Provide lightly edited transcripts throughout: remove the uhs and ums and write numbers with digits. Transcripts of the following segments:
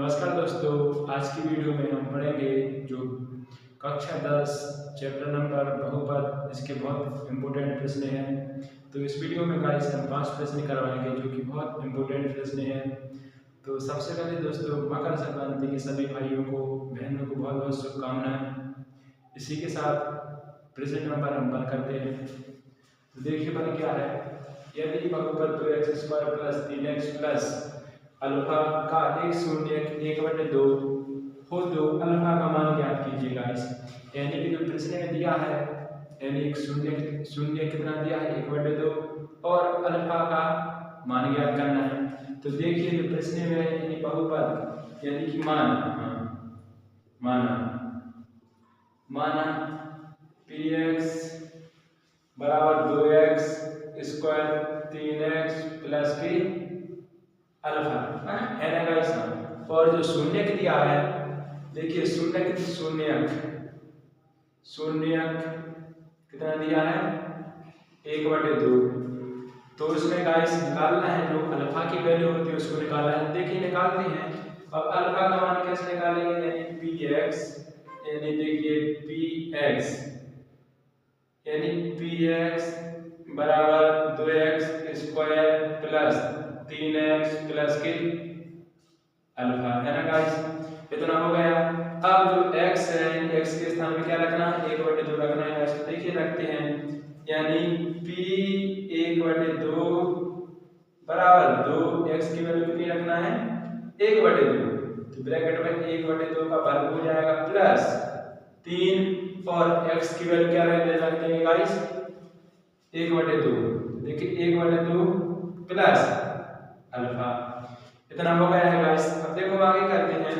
नमस्कार दोस्तों, आज की वीडियो में हम पढ़ेंगे जो कक्षा 10 चैप्टर नंबर बहुपद, इसके बहुत इम्पोर्टेंट प्रश्न हैं। तो इस वीडियो में गाइस हम 5 प्रश्न करवाएंगे जो कि बहुत इम्पोर्टेंट प्रश्न हैं। तो सबसे पहले दोस्तों, मकर संक्रांति के सभी भाइयों को बहनों को बहुत बहुत शुभकामनाएं। इसी के साथ प्रश्न नंबर हम बन करते हैं। तो देखिए बन क्या है। यदि बहुपद 2x² plus 3x plus alpha का एक शून्य 1/2 हो तो अल्फा का मान ज्ञात कीजिए गाइस। यानी कि जो प्रश्न में दिया है, यानी एक शून्य शून्य कितना दिया है 1/2 और अल्फा का मान ज्ञात करना है। तो देखिए जो प्रश्न में है यानी बहुपद यानी कि माना px बराबर 2x² 3x प्लस की अल्फा है ना गाइस। और जो शून्य दिया है, देखिए शून्य कितना दिया है 1/2। तो उसमें गाइस निकालना है जो अल्फा की वैल्यू होती है उसको निकालना है। देखिए निकालते हैं। अब अल्फा का मान कैसे निकालेंगे, यानी px यानी देखिए px बराबर 2x² प्लस 3x प्लस की अल्फा है ना गाइस। इतना हो गया। अब जो x है, x के स्थान में क्या रखना है 1/2 रखना है। तो देखिए रखते हैं, यानी p 1/2 बराबर 2x की वैल्यू कितनी रखना है 1/2। तो ब्रैकेट में 1/2 का वर्ग हो जाएगा प्लस 3 और x की वैल्यू क्या रख देंगे गाइस 1/2। देखिए 1/2 प्लस अल्फा इतना हो गया है गाइस। अब देखो आगे करते हैं।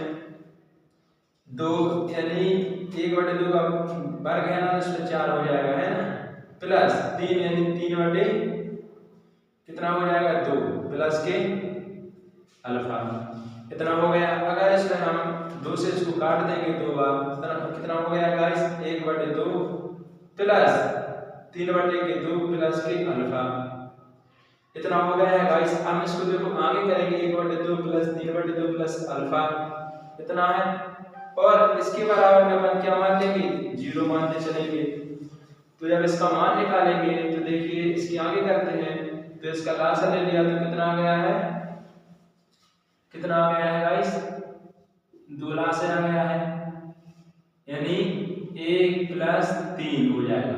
2 यानी 1/2 का वर्ग है ना, इसमें 4 हो जाएगा है ना, प्लस 3 यानी 3 कितना हो जाएगा 2 प्लस के अल्फा इतना हो गया। अगर इसमें हम 2 से इसको काट देंगे 2 बार, कितना हो गया गाइस 1/2 प्लस 3/2 प्लस के अल्फा इतना हो गया है गाइस। हम इसको देखो आगे करेंगे 1/2 प्लस 3/2 प्लस अल्फा इतना है, और इसके बराबर में अपन क्या मान लेंगे 0 मानते चलेंगे। तो जब इसका मान निकालेंगे तो देखिए इसके आगे करते हैं। तो इसका लासा ले लिया तो कितना आ गया गाइस 2 लासा आ गया है, यानी 1 प्लस 3 हो जाएगा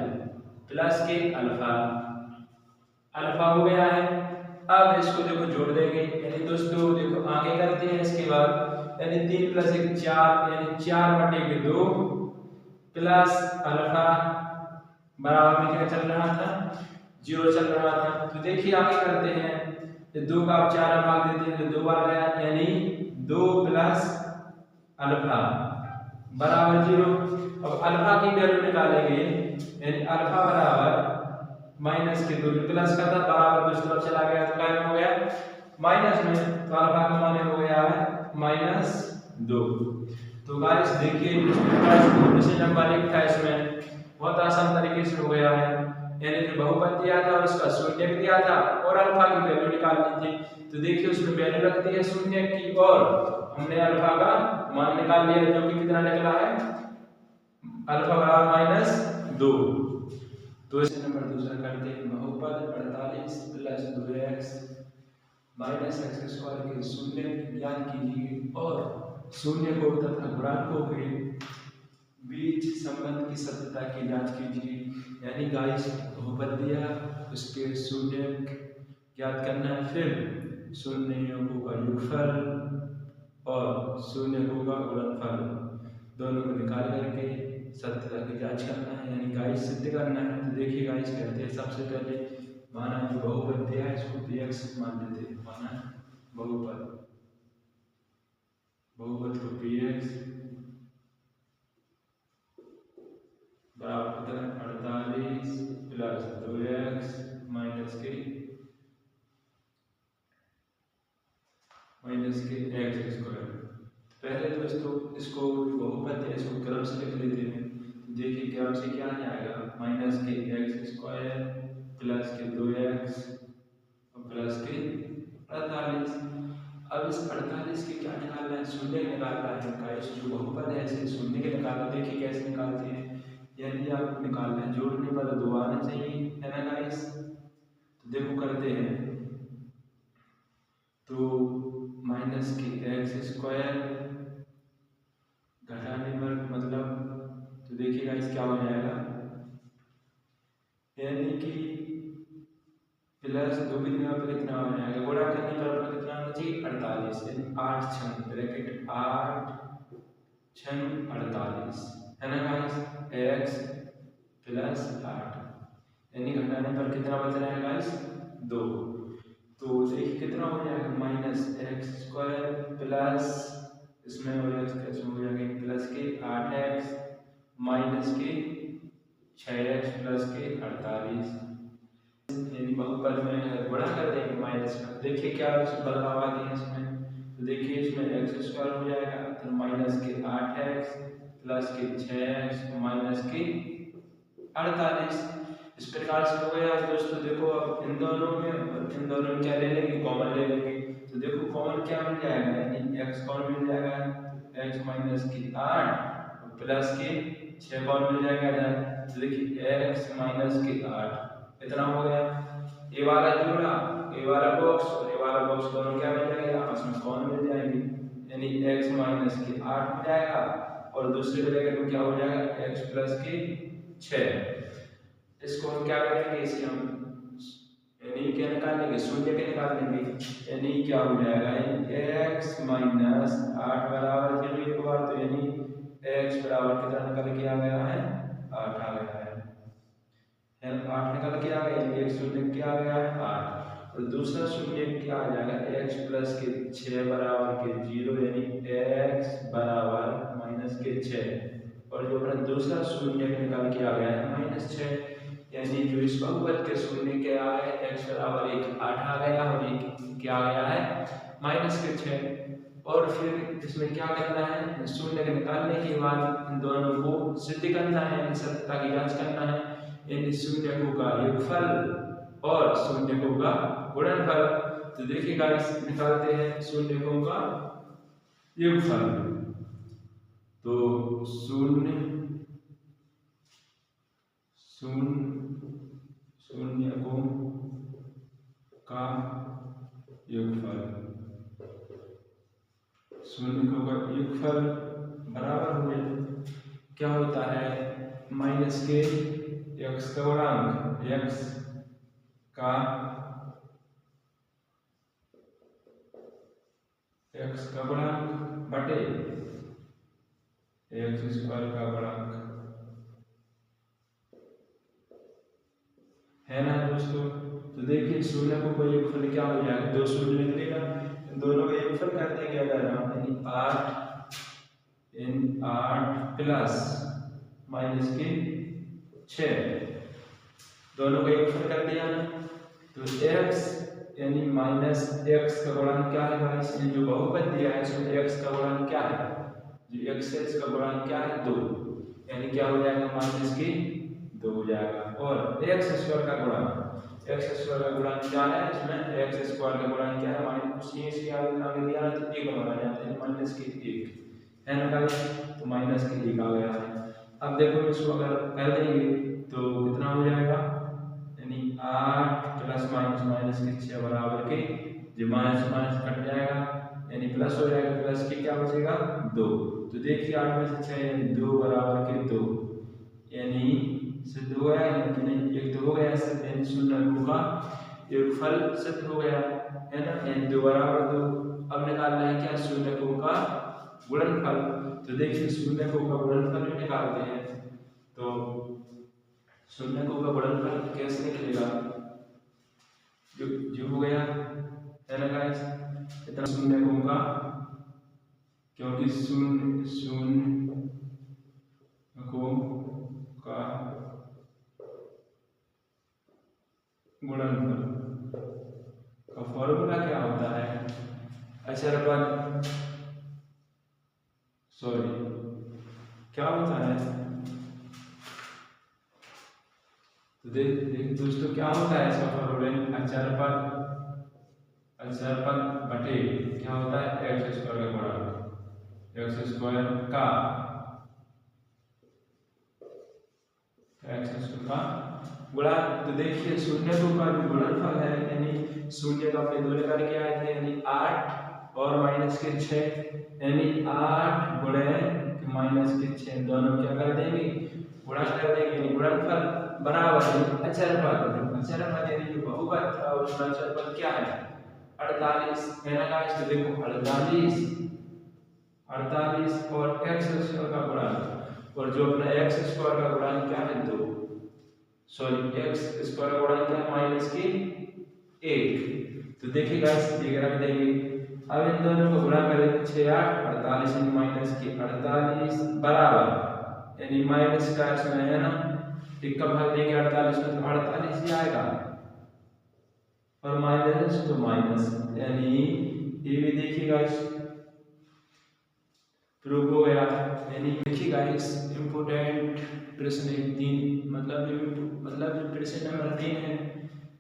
प्लस के अल्फा हो गया है। अब इसको देखो जोड़ देंगे, यानी दोस्तों देखो आगे करते हैं। इसके बाद यानी 3 प्लस 1 4 यानी 4/2 प्लस अल्फा बराबर में क्या चल रहा था 0 चल रहा था। तो देखिए आगे करते हैं। 2 का आप 4 भाग देते हैं तो 2 बार गया, यानी 2 प्लस अल्फा बराबर 0। अब अल्फा की वैल्यू निकालेंगे, यानी अल्फा बराबर माइनस के 2 प्लस का था बराबर दूसरी तरफ चला गया तो क्या हो गया माइनस में। तो अल्फा का मान हो गया है -2। तो गाइस देखिए क्वेश्चन नंबर 1 था, इसमें बहुत आसान तरीके से हो गया है। यानी कि बहुपद दिया था और उसका शून्य दिया था और अल्फा की वैल्यू निकालनी थी। तो देखिए उसमें वैल्यू रख दी है शून्य की और हमने अल्फा का मान निकाल लिया जो कि कितना निकला है अल्फा बराबर -2। तो इस नंबर दूसरा करते हैं। बहुपद 48 प्लस 2x माइनस x² के शून्य ज्ञात कीजिए और शून्य को तथा गुणांकों के बीच संबंध की सत्यता की जांच कीजिए। यानी गाइस बहुपद दिया उसके शून्य ज्ञात करना है, फिर शून्यों का योगफल और शून्यों का गुणनफल दोनों को निकाल करके सत्यता की जांच करना है, यानी गाइस सिद्ध करना है। तो देखिए गाइस कहते हैं सबसे पहले माना जो बहुपद दिया है इसको px मान लेते हैं। माना बहुपद को px बराबर 48 प्लस 2x माइनस के x²। पहले दोस्तों इसको बहुपद है इसको क्रम से लिख लेते हैं। देखिए क्रम से क्या आ जाएगा -x² प्लस के 2x और प्लस के 48। अब इस 48 के क्या निकालना है, शून्य निकालना है गाइस। जो बहुपद है इसे शून्य के निकालना, देखिए कैसे निकालते हैं। यदि आपको निकालना है जोड़ने पर 2 आना चाहिए, है ना गाइस। तो देखो करते हैं, तो माइनस के x² घटाने पर मतलब, तो देखिए गाइस क्या हो जाएगा, यानी कि प्लस 2 की जगह पर कितना हो जाएगा, गुणा करने पर अपना कितना होना चाहिए 48, यानी 8 छंग ब्रैकेट 8 छंग 48, है ना गाइस। x प्लस 8, यानी घटाने पर कितना बच रहा है गाइस 2। तो देखिए कितना हो जाएगा माइनस x² प्लस इसमें हो जाएगा, इसमें हो जाएगा प्लस के 8x माइनस के 6x प्लस के 48, यानी बहुपद में गुणा कर देंगे माइनस का। देखिए क्या बदलाव आते हैं इसमें, तो देखिए इसमें x² हो जाएगा, तो माइनस के 8x प्लस के 6x माइनस के 48। इस प्रकार से हो गया दोस्तों। देखो अब इन दोनों में क्या ले लेंगे, कॉमन ले लेंगे। तो देखो कॉमन क्या मिल जाएगा, यानी x कॉमन मिल जाएगा, x माइनस के 8 प्लस के 6 कॉमन मिल जाएगा। तो देखिए x माइनस के 8 इतना हो गया। ए वाला जोड़ा, ए वाला बॉक्स और ए वाला बॉक्स दोनों क्या मिल जाएंगे, आपस में कॉमन मिल जाएंगे, यानी x माइनस के 8 मिल जाएगा और दूसरे ब्रैकेट में क्या हो जाएगा x प्लस के 6। इसको हम क्या करेंगे, इसके हम यानी क्या निकालेंगे, शून्य के निकाल लेंगे, यानी क्या हो जाएगा x माइनस 8 बराबर 0 एक बार, तो यानी x बराबर कितना निकल के आ गया है 8 आ गया है, 8 निकल के आ गया, यानी एक शून्य क्या आ गया है 8। और दूसरा शून्य क्या आ जाएगा x प्लस के 6 बराबर के 0, यानी x बराबर माइनस के 6, और जो अपना दूसरा शून्य निकल के आ गया है -6, यानी जो इस बहुपद के शून्य क्या आ गया, x बराबर 1 8 आ गया और एक क्या आ गया है -6। और फिर इसमें क्या करना है, शून्य के निकालने के बाद इन दोनों को सिद्ध करना है, सत्यता की जांच करना है, यानी शून्यकों का योगफल और शून्यकों का गुणनफल। तो देखिए गाइस निकालते हैं शून्यकों का योगफल। तो शून्यकों का योगफल, शून्यकों का योगफल बराबर हुए क्या होता है, माइनस के x का गुणांक, x का गुणांक बटे x² का गुणांक, है ना दोस्तों। तो देखिए शून्यकों का योगफल क्या हो जाएगा, 2 शून्य निकलेगा, दोनों का योगफल कर देंगे अगर हम, यानी 8 प्लस माइनस के 6, दोनों का योगफल कर दिया ना। तो x यानी माइनस x का गुणांक क्या है भाई, इसने जो बहुपद दिया है इसमें x का गुणांक क्या है, जो x है इसका गुणांक क्या है 2, यानी क्या हो जाएगा माइनस के 2 हो जाएगा। और x² का गुणांक, x² का गुणांक क्या है, इसमें x² का गुणांक क्या है, माइनस इसके आगे दिया है तो 1 बना जाता है, माइनस के 1, है ना गाइस। तो माइनस के 1 आ गया है। अब देखो इसको अगर कर देंगे तो कितना हो जाएगा, यानी 8 प्लस माइनस के 6 बराबर के, जो माइनस माइनस कट जाएगा यानी प्लस हो जाएगा, प्लस के क्या बचेगा 2। तो देखिए 8 में से 6 यानी 2 बराबर के 2, यानी सिद्ध हो गया, यानी एक तो हो गया सिद्ध, यानी शून्यकों का योगफल सिद्ध हो गया, है ना, यानी 2 बराबर 2। अब निकालना है क्या, शून्यकों का गुणनफल। तो देखिए शून्यकों का गुणनफल भी निकालते हैं। तो शून्यकों का गुणनफल कैसे निकलेगा, जो हो गया, है ना गाइस, इतना शून्यकों का, क्योंकि शून्यकों का गुणनफल का फॉर्मूला क्या होता है, अचरपद, सॉरी क्या होता है, तो देख दोस्तों क्या होता है इसका फॉर्मूला, अक्षरफल बटे क्या होता है एक्स स्क्वायर का गुणा एक्स स्क्वायर का गुणा। तो देखिए शून्य को का भी गुणनफल है, यानी शून्य का अपने दो लेकर के आए थे, यानी 8 और माइनस के 6, यानी 8 गुणे माइनस के 6 दोनों क्या कर देंगे गुणा कर देंगे, यानी गुणनफल बराबर अक्षरफल यानी जो बहुपद था उसका अक्षरफल क्या है 48 है ना गाइस। तो देखो 48 और एक्स स्क्वायर का गुणा, और जो अपना एक्स स्क्वायर का गुणा क्या है 2, सॉरी एक्स स्क्वायर का गुणा क्या है माइनस के 1। तो देखिए गाइस ये रख देंगे, अब इन दोनों को गुणा करेंगे 6 8 48 माइनस के 48 बराबर, यानी माइनस का इसमें है ना एक का भाग देंगे 48 में तो 48 ही आएगा, और माइनस तो माइनस, यानी ये भी देखिए गाइस प्रूव हो गया। यानी देखिए गाइस इम्पोर्टेंट प्रश्न 3 मतलब प्रश्न नंबर 3 है,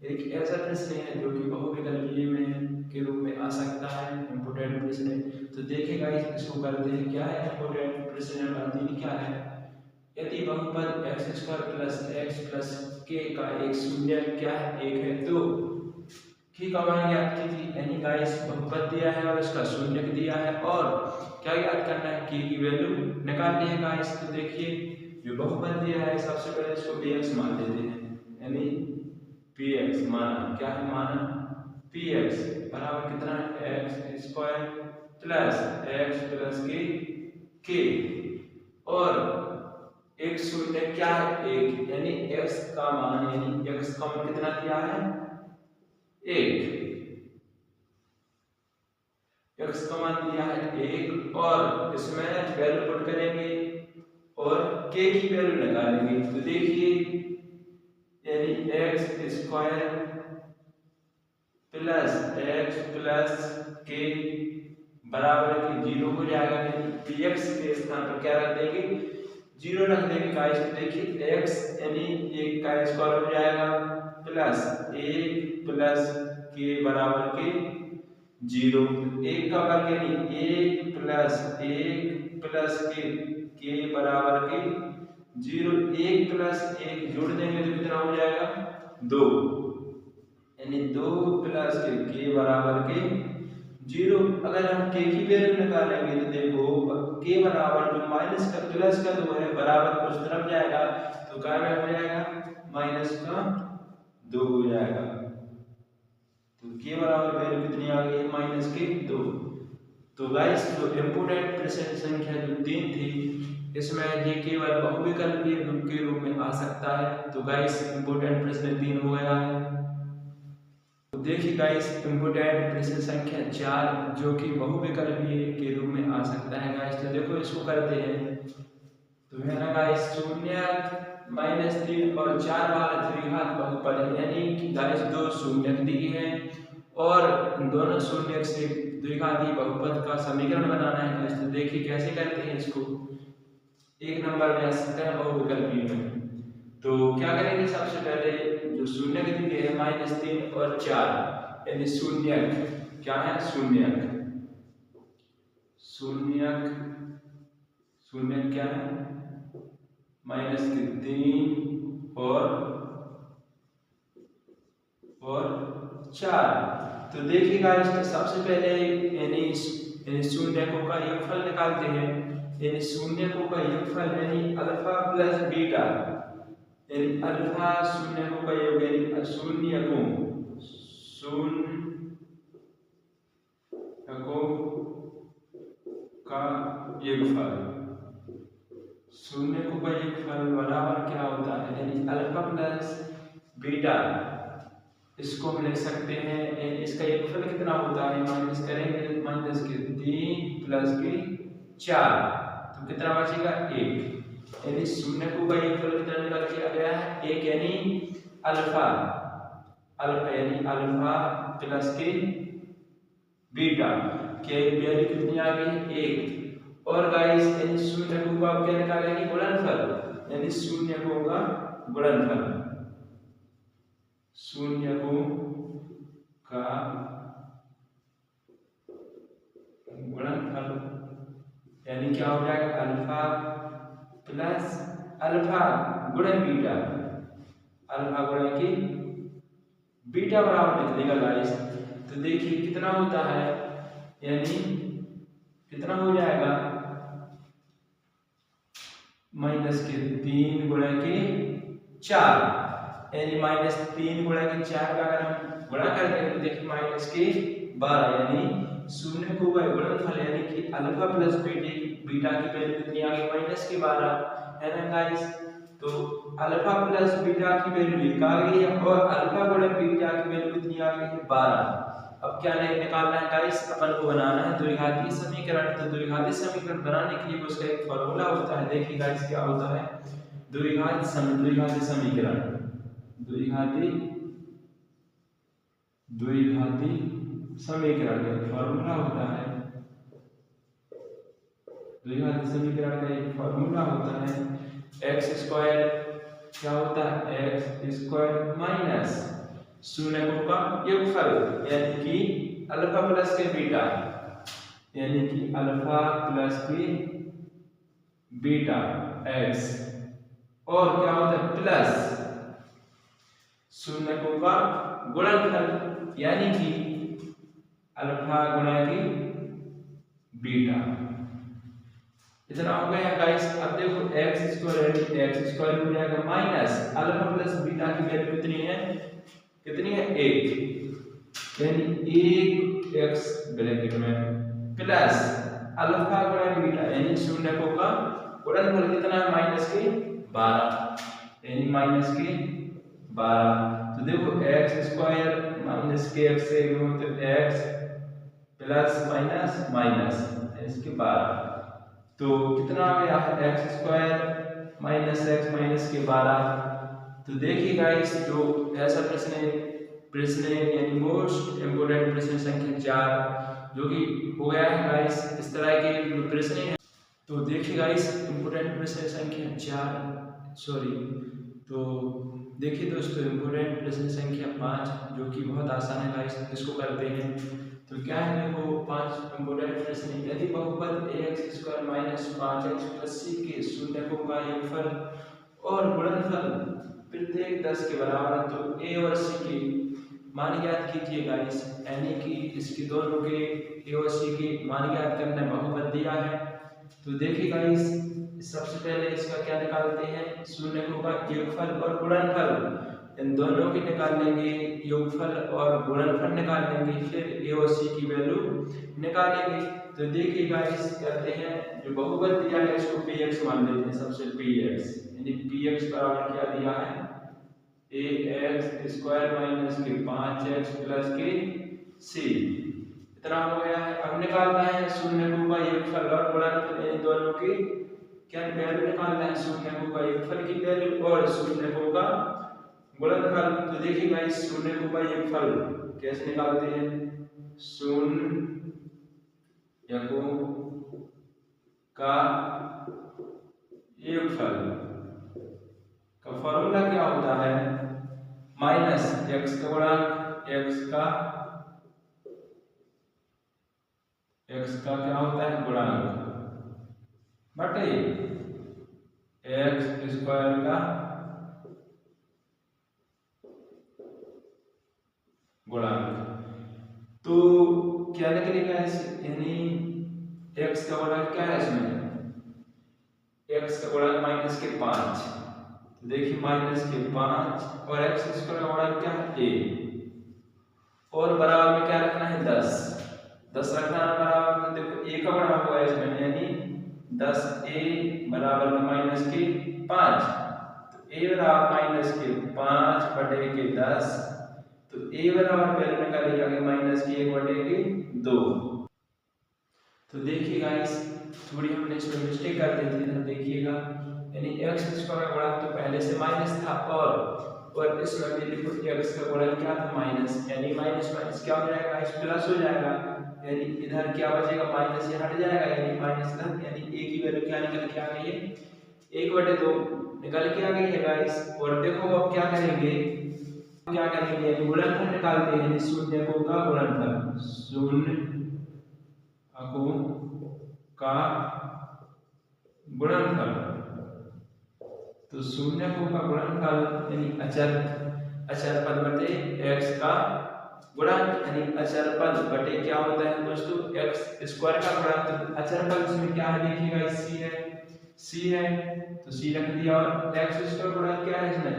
एक ऐसा प्रश्न है जो कि बहुविकल्पीय में के रूप में आ सकता है, इम्पोर्टेंट प्रश्न है। तो देखिए गाइस इसको करते हैं, क्या है इम्पोर्टेंट प्रश्न नंबर 3 क्या है, यदि बहुपद x square plus x plus के का एक शून्य क्या है 1 है तो की का मान ज्ञात कीजिए। यानी गाइस बहुपद दिया है और इसका शून्य दिया है और क्या याद करना है की वैल्यू निकालनी है गाइस। तो देखिए जो बहुपद दिया है सबसे पहले इसको px मान लेते हैं, यानी px माना क्या है माना px बराबर कितना है x square plus x plus के और एक शून्य क्या है 1, यानी x का मान यानी x का मान कितना दिया है 1, x का मान दिया है 1 और इसमें वैल्यू पुट करेंगे और k की वैल्यू निकालेंगे। तो देखिए यानी x स्क्वायर प्लस k बराबर के 0 हो जाएगा, यानी px के स्थान पर क्या रख देंगे 0 रख देंगे गाइस। तो देखिए x यानी 1 का स्क्वायर हो जाएगा प्लस 1 प्लस k बराबर के 0, 1 का वर्ग यानी 1 प्लस के बराबर के 0, 1 प्लस 1 जोड़ देंगे तो कितना हो जाएगा 2, यानी 2 प्लस के बराबर के 0। अगर हम के की वैल्यू निकालेंगे तो देखो के बराबर जो माइनस का प्लस का 2 है बराबर उस तरफ जाएगा तो क्या में हो जाएगा माइनस का 2 हो जाएगा। तो के बराबर वैल्यू कितनी आ गई माइनस के 2। तो गाइस जो इम्पोर्टेंट प्रश्न संख्या जो 3 थी इसमें ये केवल बहुविकल्पीय के रूप में आ सकता है। तो गाइस इम्पोर्टेंट प्रश्न 3 हो गया है। तो देखिए गाइस इम्पोर्टेंट प्रश्न संख्या 4 जो कि बहुविकल्पीय के रूप में आ सकता है गाइस। तो देखो इसको करते हैं, तो है ना गाइस 0 -3 और 4 वाला द्विघात बहुपद है, यानी कि गाइस 2 शून्य दिए हैं और दोनों शून्य से द्विघाती बहुपद का समीकरण बनाना है गाइस। तो देखिए कैसे करते हैं इसको, एक नंबर में आ सकता है बहुविकल्पीय में। तो क्या करेंगे सबसे पहले जो शून्य दिए है -3 और 4 यानी शून्य क्या है शून्य क्या है -3 और 4। तो देखिए गाइस तो सबसे पहले यानी शून्य को का योगफल निकालते हैं, यानी शून्य को का योगफल यानी अल्फा प्लस बीटा, यानी अल्फा शून्य को का योग यानी शून्य को का योगफल, शून्य को का योगफल बराबर क्या होता है यानी अल्फा प्लस बीटा। इसको हम लिख सकते हैं इसका योगफल कितना होता है माइनस करेंगे -3 प्लस के 4 तो कितना बचेगा 1, यानी शून्य को का योगफल कितना निकाल के आ गया है 1, यानी अल्फा यानी अल्फा प्लस के बीटा के वैल्यू कितनी आ गई 1। और गाइस यानी शून्य को आप क्या निकालेंगे गुणनफल, यानी शून्य को का गुणनफल, शून्य को का गुणनफल, यानी क्या हो जाएगा अल्फा प्लस अल्फा गुणन बीटा, अल्फा गुणन की बीटा बराबर लिख देगा गाइस। तो देखिए कितना होता है, यानी कितना हो जाएगा -3 गुणा के 4, यानी -3 गुणा के 4 का अगर हम गुणा कर देंगे तो देखिए -12, यानी शून्य को वह गुणनफल यानी कि अल्फा प्लस बीटा की वैल्यू कितनी आ गई -12 है ना गाइस। तो अल्फा प्लस बीटा की वैल्यू 1 आ गई है और अल्फा गुणा बीटा की वैल्यू कितनी आ गई है 12। अब क्या नहीं निकालना है गाइस, अपन को बनाना है द्विघातीय समीकरण। तो द्विघातीय समीकरण बनाने के लिए उसका एक फॉर्मूला होता है। देखिए गाइस क्या होता है, द्विघातीय समीकरण, द्विघातीय समीकरण का फॉर्मूला होता है, द्विघातीय समीकरण का एक फॉर्मूला होता है एक्स स्क्वायर, क्या होता है एक्स स्क्वायर माइनस शून्य का योगफल, यानी कि अल्फा प्लस के बीटा, यानी कि अल्फा प्लस की बीटा एक्स, और क्या होता है प्लस शून्य का गुणनफल, यानी कि अल्फा गुणा की बीटा। इतना हो गया गाइस। अब देखो एक्स स्क्वायर हो जाएगा माइनस अल्फा प्लस बीटा की वैल्यू कितनी है 1, यानी 1 x ब्रैकेट में प्लस अल्फा गुणा बीटा, यानी शून्य को का गुणनफल कितना है -12, यानी -12। तो देखो एक्स स्क्वायर माइनस के एक्स से तो एक्स प्लस माइनस माइनस इसके 12, तो कितना आ गया है x square minus x minus के 12। तो देखिए गाइस जो ऐसा प्रश्न यानी मोस्ट इम्पोर्टेंट प्रश्न संख्या 4 जो कि हो गया है गाइस, इस तरह के प्रश्न हैं। तो देखिए गाइस इम्पोर्टेंट प्रश्न संख्या 4 तो देखिए दोस्तों इम्पोर्टेंट प्रश्न संख्या 5 जो कि बहुत आसान है गाइस, इसको करते हैं। तो क्या है देखो 5 इम्पोर्टेंट प्रश्न, यदि बहुपद ax square minus 5x plus c के शून्यकों का योगफल और गुणनफल प्रत्येक 10 के बराबर है तो a और c की मान ज्ञात कीजिए गाइस, यानी कि इसके दोनों के a और c की मान ज्ञात करना बहुपद दिया है। तो देखिए गाइस सबसे पहले इसका क्या निकालते हैं, शून्यकों का योगफल और गुणनफल, इन दोनों की निकाल लेंगे, योगफल और गुणनफल निकाल लेंगे, फिर a और c की वैल्यू निकालेंगे। तो देखिए गाइस करते हैं, जो बहुपद दिया है इसको px मान लेते हैं सबसे px, यानी px बराबर क्या दिया है ax स्क्वायर माइनस के 5x प्लस के c, इतना हो गया है। अब निकालना है शून्यकों का योगफल और गुणनफल, इन दोनों की क्या वैल्यू निकालना है, शून्यकों का योगफल की वैल्यू और शून्यकों का गुणनफल। तो देखिए गाइस शून्यकों का योगफल कैसे निकालते हैं, शून्यकों का योगफल का फॉर्मूला क्या होता है, माइनस x का गुणांक x का क्या होता है गुणांक बटे x स्क्वायर का गुणांक। तो क्या निकलेगा इस, यानी x का गुणांक क्या है इसमें, x का गुणांक माइनस के 5, तो देखिए माइनस के 5 और x स्क्वायर का गुणांक क्या है a, और बराबर में क्या रखना है 10 रखना है बराबर में, देखो a का बड़ा हुआ है इसमें, यानी 10a बराबर में माइनस के 5, तो a बराबर माइनस के 5 बटे के 10, तो a बराबर वैल्यू निकाली जाएगी माइनस की 1 बटे के 2। तो देखिए गाइस थोड़ी हमने इसमें मिस्टेक कर दी थी, देखिएगा यानी x स्क्वायर का गुणांक तो पहले से माइनस था और इसमें भी देखो x का गुणांक क्या था माइनस, यानी माइनस माइनस क्या हो जाएगा इस प्लस हो जाएगा, यानी इधर क्या बचेगा माइनस ये हट जाएगा, यानी माइनस इधर, यानी a की वैल्यू क्या निकल के आ गई है 1/2 निकल के आ गई है गाइस। और देखो अब क्या करेंगे यानी गुणनफल निकालते हैं, यानी शून्यकों का गुणनफल, शून्य अंकों का गुणनफल। तो शून्यकों का गुणनफल यानी अचर पद बटे x का गुणन, यानी अचर पद बटे क्या होता है दोस्तों x स्क्वायर का गुणन। तो अचर पद इसमें क्या है देखिएगा, c है तो c रख दिया, और x स्क्वायर गुणन क्या है इसमें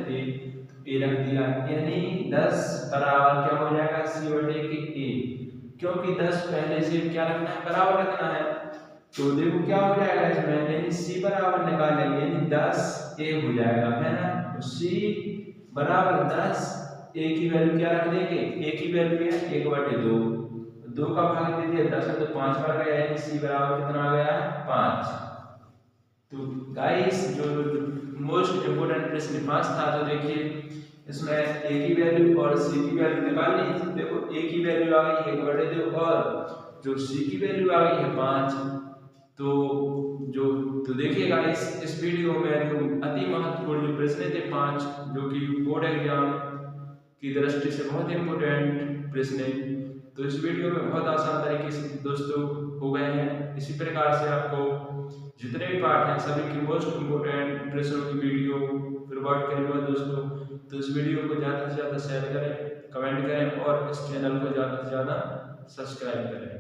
a रख दिया, यानी 10 बराबर क्या हो जाएगा c बटे के a। क्योंकि 10 पहले से क्या रखना है, बराबर रखना है, तो देखो क्या हो जाएगा इसमें, यानी c बराबर निकालेंगे यानी 10 a हो जाएगा, है ना। तो c बराबर 10, a की वैल्यू क्या रख देंगे, a की वैल्यू है 1/2, 2 का भाग दे दिया 10 है तो 5 बार गया, यानी c बराबर कितना आ गया 5। तो गाइस जो मोस्ट इंपोर्टेंट प्रश्न 5 था, तो देखिए इसमें a की वैल्यू और c की वैल्यू निकालनी थी। देखो a की वैल्यू आ गई 1/2 और जो c की वैल्यू आ गई है 5। तो देखिएगा इस वीडियो में जो अति महत्वपूर्ण जो प्रश्न थे 5, जो कि बोर्ड एग्जाम की दृष्टि से बहुत इंपोर्टेंट प्रश्न है, तो इस वीडियो में बहुत आसान तरीके से दोस्तों हो गए हैं। इसी प्रकार से आपको जितने भी पार्ट हैं सभी की मोस्ट इंपोर्टेंट प्रश्नों की वीडियो प्रोवाइड करूंगा दोस्तों। तो इस वीडियो को ज़्यादा से ज़्यादा शेयर करें, कमेंट करें और इस चैनल को ज़्यादा से ज़्यादा सब्सक्राइब करें।